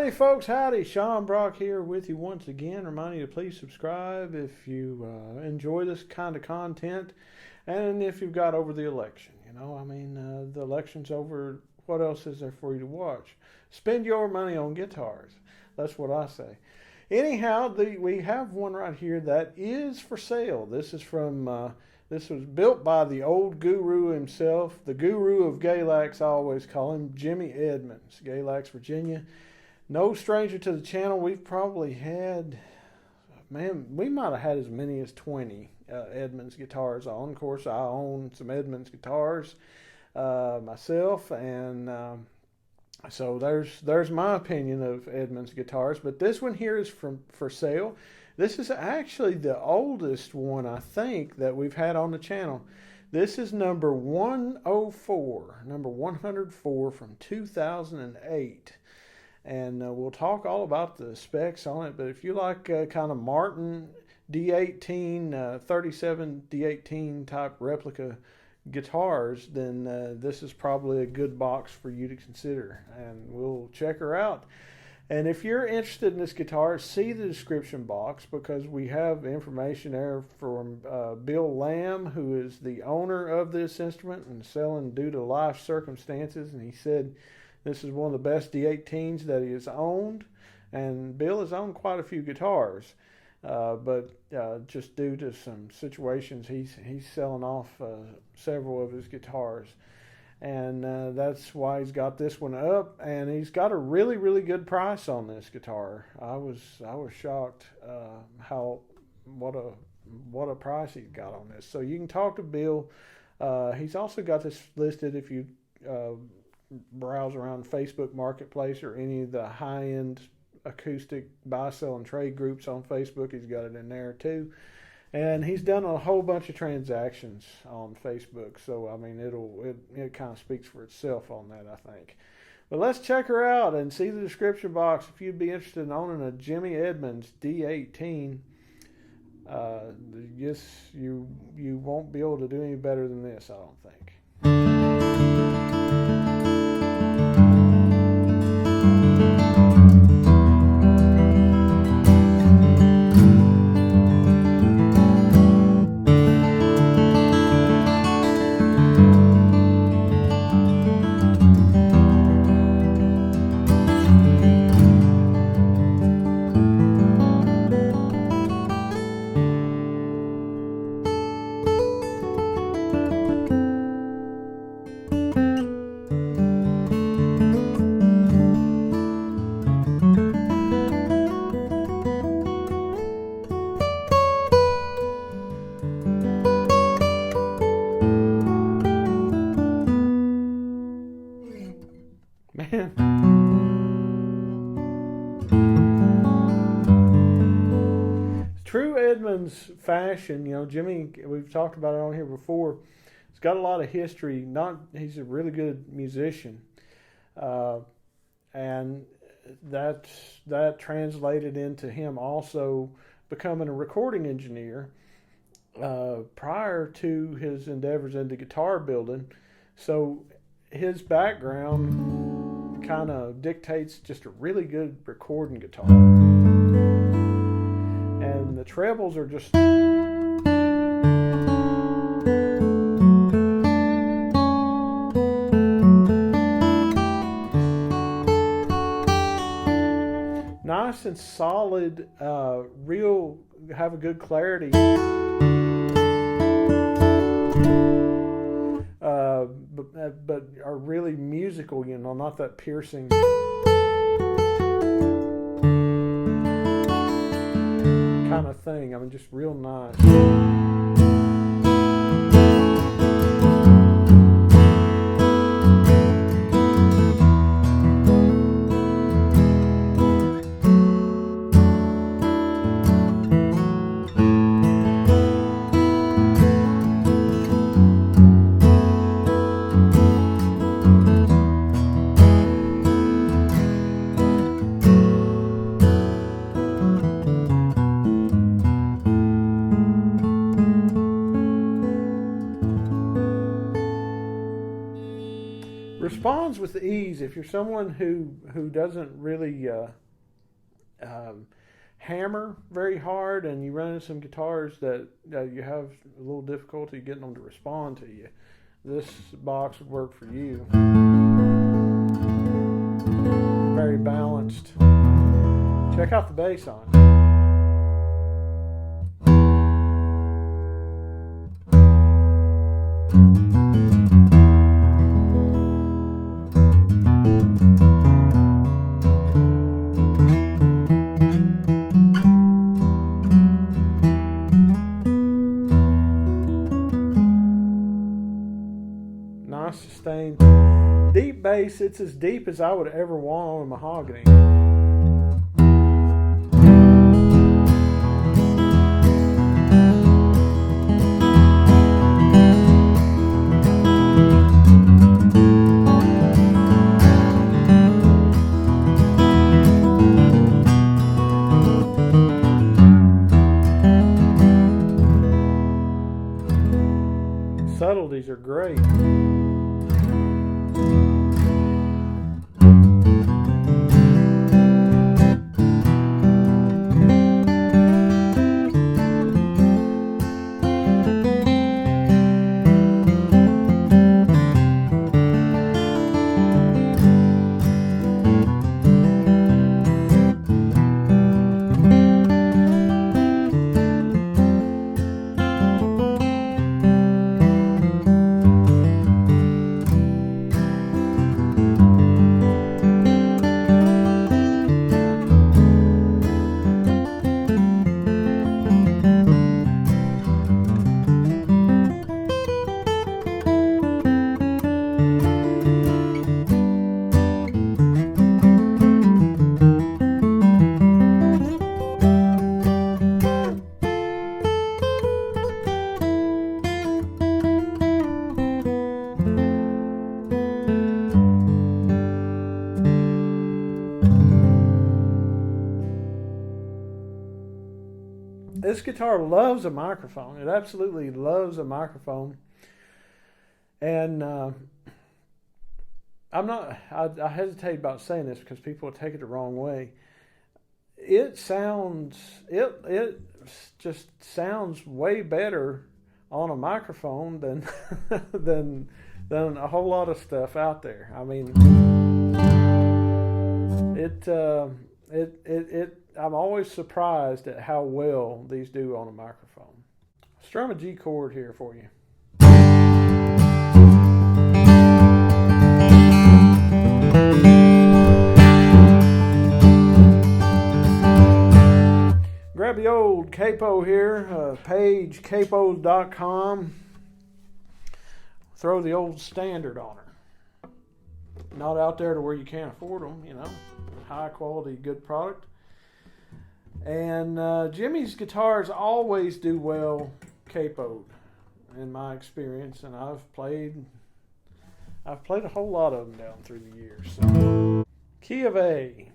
Howdy folks, howdy. Sean Brock here with you once again, reminding you to please subscribe if you enjoy this kind of content, and if you've got over the election. The election's over. What else is there for you to watch? Spend your money on guitars. That's what I say. Anyhow, we have one right here that is for sale. This was built by the old guru himself, the guru of Galax, I always call him, Jimmy Edmonds, Galax, Virginia. No stranger to the channel. We've probably had, we might have had as many as 20 Edmonds guitars on. Of course, I own some Edmonds guitars myself, and so there's my opinion of Edmonds guitars. But this one here is for sale. This is actually the oldest one, I think, that we've had on the channel. This is number 104 from 2008. And we'll talk all about the specs on it. But if you like kind of Martin D18, 37 D18 type replica guitars, then this is probably a good box for you to consider. And we'll check her out. And if you're interested in this guitar, see the description box, because we have information there from Bill Lamb, who is the owner of this instrument and selling due to life circumstances. And he said this is one of the best D18s that he has owned. And Bill has owned quite a few guitars, but just due to some situations, he's selling off several of his guitars. And that's why he's got this one up, and he's got a really, really good price on this guitar. I was shocked what a price he got on this. So you can talk to Bill. He's also got this listed if you browse around Facebook Marketplace or any of the high-end acoustic buy, sell, and trade groups on Facebook. He's got it in there too. And he's done a whole bunch of transactions on Facebook. So, I mean, it kind of speaks for itself on that, I think. But let's check her out and see the description box if you'd be interested in owning a Jimmy Edmonds D18. Yes, you won't be able to do any better than this, I don't think. Man. True Edmonds fashion, Jimmy, we've talked about it on here before. He's got a lot of history. He's a really good musician. And that translated into him also becoming a recording engineer prior to his endeavors into guitar building. So his background kind of dictates just a really good recording guitar. And the trebles are just nice and solid, have a good clarity. But are really musical, not that piercing kind of thing. I mean, just real nice. responds with ease. If you're someone who doesn't really hammer very hard, and you run into some guitars that you have a little difficulty getting them to respond to you, this box would work for you. Very balanced. Check out the bass on it. Nice sustain. Deep bass, it's as deep as I would ever want on a mahogany. Subtleties are great. This guitar loves a microphone. It absolutely loves a microphone. And I hesitate about saying this because people will take it the wrong way. It just sounds way better on a microphone than than a whole lot of stuff out there. I mean, I'm always surprised at how well these do on a microphone. Strum a G chord here for you. Grab the old capo here, page capos.com. Throw the old standard on her. Not out there to where you can't afford them, you know. High quality, good product. And Jimmy's guitars always do well capoed, in my experience, and I've played a whole lot of them down through the years. So. Key of A.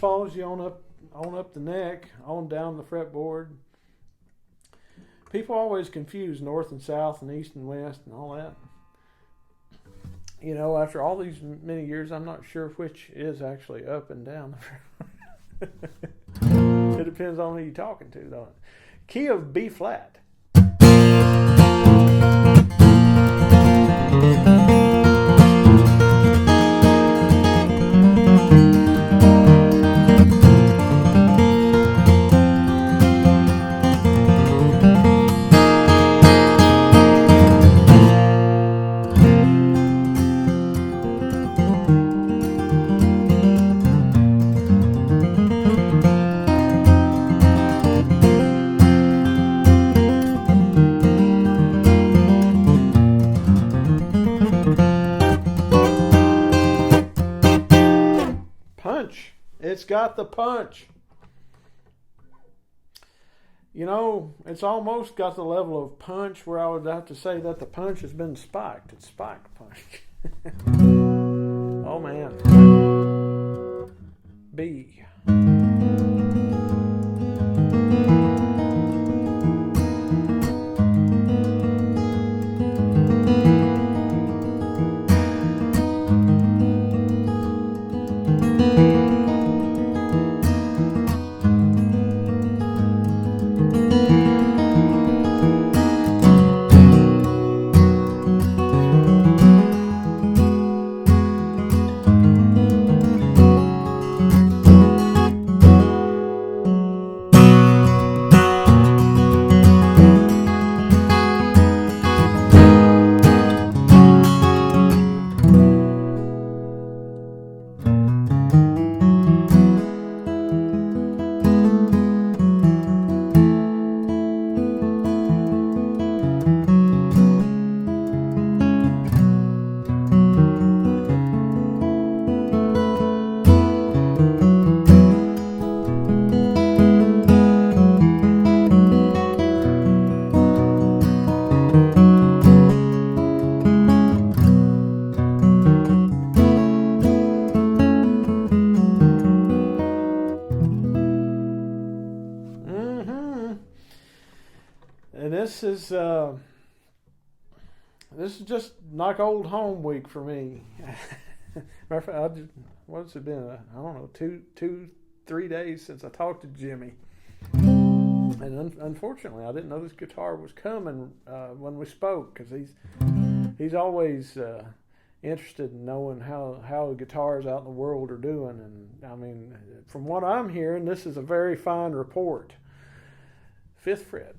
Follows you on up the neck, on down the fretboard. People always confuse north and south and east and west and all that. You know, after all these many years, I'm not sure which is actually up and down. It depends on who you're talking to, don't it? key of B flat. It's got the punch. You know, it's almost got the level of punch where I would have to say that the punch has been spiked. It's spiked punch. Oh man. B. And this is just like old home week for me. What's it been? I don't know, 3 days since I talked to Jimmy. And unfortunately, I didn't know this guitar was coming when we spoke, because he's always interested in knowing how the guitars out in the world are doing. And I mean, from what I'm hearing, this is a very fine report. 5th fret.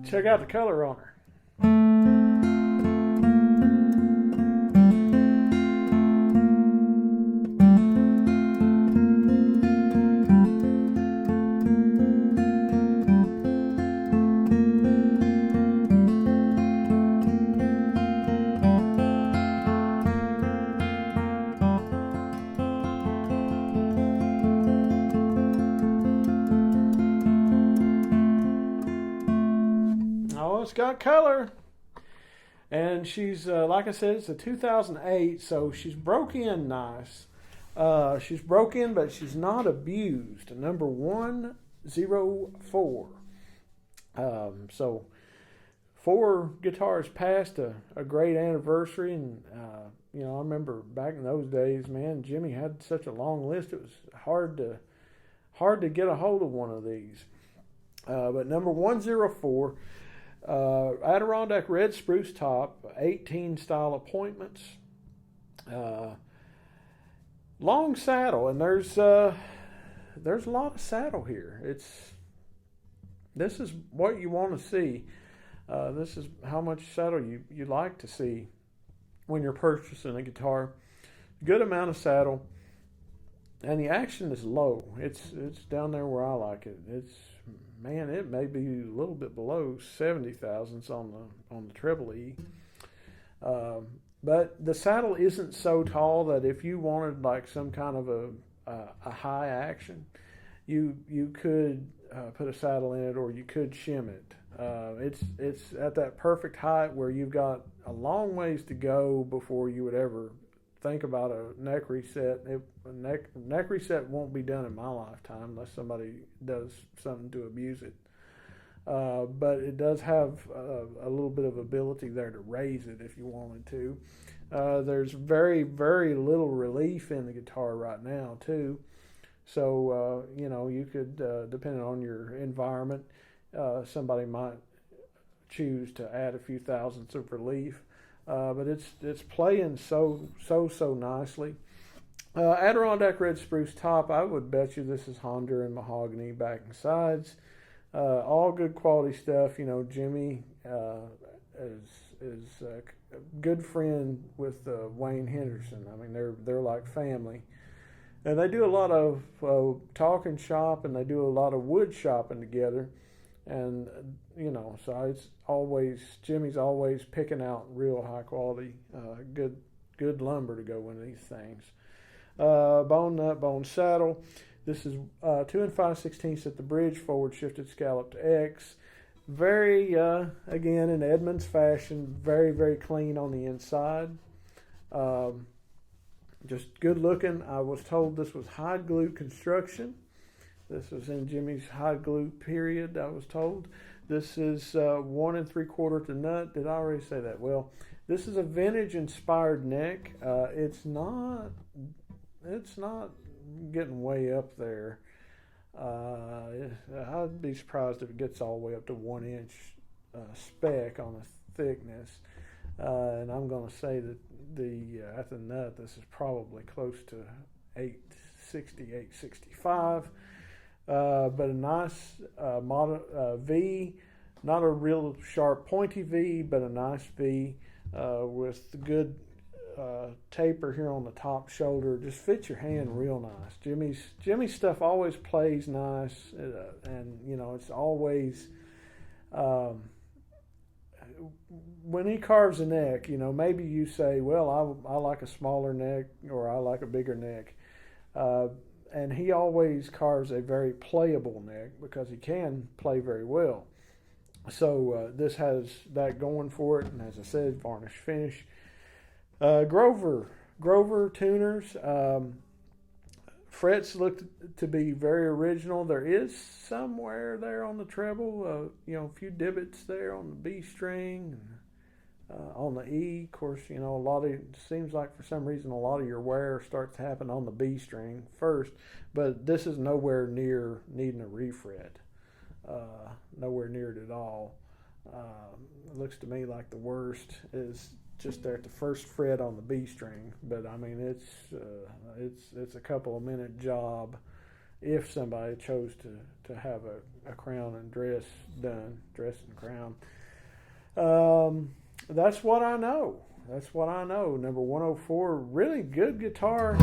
Check out the color on her. It's got color, and she's like I said, it's a 2008, so she's broke in nice. She's broken, but she's not abused. Number 104. So 4 guitars past a great anniversary, and I remember back in those days, man, Jimmy had such a long list. It was hard to get a hold of one of these. But number 104, Adirondack red spruce top, 18 style appointments. Long saddle, and there's a lot of saddle here. This is what you want to see. This is how much saddle you like to see when you're purchasing a guitar. Good amount of saddle, and the action is low. It's down there where I like it. It may be a little bit below 70 thousandths on the treble E. But the saddle isn't so tall that if you wanted like some kind of a high action, you could put a saddle in it, or you could shim it. It's at that perfect height where you've got a long ways to go before you would ever think about a neck reset. Neck reset won't be done in my lifetime unless somebody does something to abuse it. But it does have a little bit of ability there to raise it if you wanted to. There's very, very little relief in the guitar right now, too. So, you could, depending on your environment, somebody might choose to add a few thousandths of relief. But it's playing so nicely. Adirondack red spruce top, I would bet you this is Honda and mahogany back and sides. All good quality stuff. Jimmy is a good friend with Wayne Henderson. I mean, they're like family, and they do a lot of talking shop, and they do a lot of wood shopping together. And so it's Jimmy's always picking out real high quality, good lumber to go into these things. Bone nut, bone saddle. This is 2 5/16 at the bridge, forward shifted scallop to X. Very, again, in Edmonds fashion, very, very clean on the inside. Just good looking. I was told this was hide glue construction. This was in Jimmy's hide glue period, I was told. This is 1 3/4 to nut. Did I already say that? Well, this is a vintage inspired neck. It's not getting way up there. I'd be surprised if it gets all the way up to 1 inch spec on the thickness. And I'm going to say that at the nut, this is probably close to 860, 865. But a nice V, not a real sharp pointy V, but a nice V with good taper here on the top shoulder. Just fits your hand real nice. Jimmy's stuff always plays nice, and it's always when he carves a neck. Maybe you say, well, I like a smaller neck, or I like a bigger neck. And he always carves a very playable neck because he can play very well. So this has that going for it, and as I said, varnish finish. Grover tuners. Frets look to be very original. There is somewhere there on the treble, a few divots there on the B string. On the E, of course, it seems like for some reason a lot of your wear starts to happen on the B string first, but this is nowhere near needing a refret. Nowhere near it at all. It looks to me like the worst is just there at the first fret on the B string, but I mean it's a couple of minute job if somebody chose to have a crown and dress done, dress and crown. That's what I know. Number 104, really good guitar.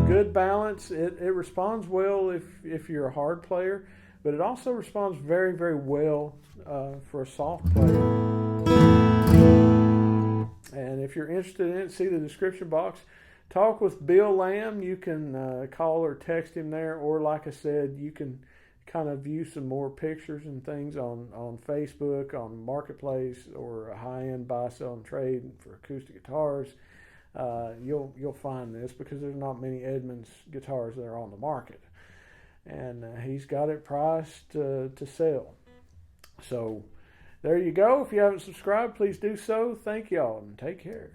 Good balance. It responds well if you're a hard player, but it also responds very, very well for a soft player. And if you're interested in it, see the description box. Talk with Bill Lamb. You can call or text him there, or like I said, you can kind of view some more pictures and things on Facebook, on Marketplace, or a high-end buy, sell, and trade for acoustic guitars. you'll find this, because there's not many Edmonds guitars that are on the market, and he's got it priced to sell. So there you go. If you haven't subscribed, please do so. Thank y'all and take care.